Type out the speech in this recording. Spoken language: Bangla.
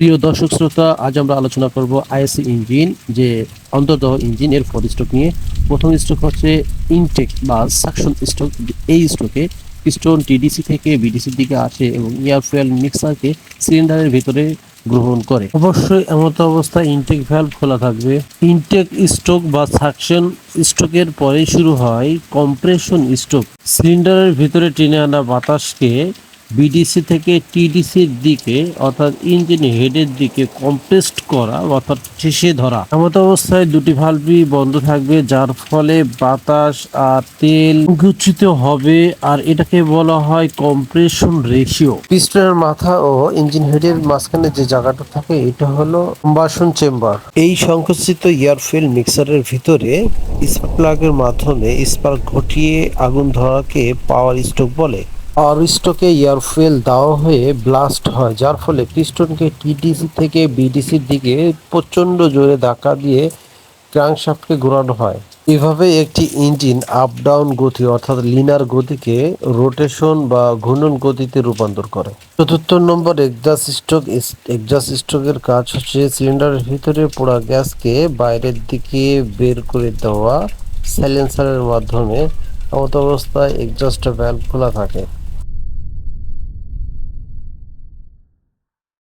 প্রিয় দর্শক শ্রোতা, আজ আমরা আলোচনা করব আইএসসি ইঞ্জিন যে অন্তর্দহ ইঞ্জিন এর 4 স্ট্রোক নিয়ে। প্রথম স্ট্রোক হচ্ছে ইনটেক বা সাকশন স্ট্রোক। এই স্ট্রোকে পিস্টন টিডিসি থেকে বিডিসির দিকে আসে এবং এয়ার ফুয়েল মিক্সারকে সিলিন্ডারের ভিতরে গ্রহণ করে। অবশ্যই এমত অবস্থায় ইনটেক ভ্যালভ খোলা থাকবে। ইনটেক স্ট্রোক বা সাকশন স্ট্রোকের পরে শুরু হয় কম্প্রেশন স্ট্রোক। সিলিন্ডারের ভিতরে টেনে আনা বাতাসকে বিডিসি থেকে টিডিসির দিকে অর্থাৎ ইঞ্জিন হেডের দিকে কম্প্রেসড করা অর্থাৎ ঠেসে ধরা। এমত অবস্থায় দুটি ভালভই বন্ধ থাকবে, যার ফলে বাতাস আর তেল সংকুচিত হবে, আর এটাকে বলা হয় কম্প্রেশন রেশিও। পিস্টনের মাথা ও ইঞ্জিন হেডের মাঝখানে যে জায়গাটা থাকে এটা হলো কম্বাসন চেম্বার। এই সংকুচিত এয়ার ফুয়েল মিক্সারের ভিতরে স্পার্ক প্লাগের মাধ্যমে স্পার্ক ঘটিয়ে আগুন ধরাকে পাওয়ার স্ট্রোক বলে। পাওয়ার স্ট্রোকে এয়ার ফুয়েল দেওয়া হয়ে ব্লাস্ট হয়, যার ফলে পিস্টনকে টিডিসি থেকে বিডিসির দিকে প্রচণ্ড জোরে ধাক্কা দিয়ে ক্র্যাঙ্কশ্যাফটকে ঘোরানো হয়। এভাবে একটি ইঞ্জিন আপ ডাউন গতি অর্থাৎ লিনার গতিকে রোটেশন বা ঘূর্ণন গতিতে রূপান্তর করে। চতুর্থ নম্বর এক্সজস্ট স্ট্রোক। এক্সজস্ট স্ট্রোকের কাজ হচ্ছে সিলিন্ডারের ভিতরে পোড়া গ্যাসকে বাইরের দিকে বের করে দেওয়া সাইলেন্সারের মাধ্যমে। এমত অবস্থায় এক্সজস্ট ভ্যালভ খোলা থাকে।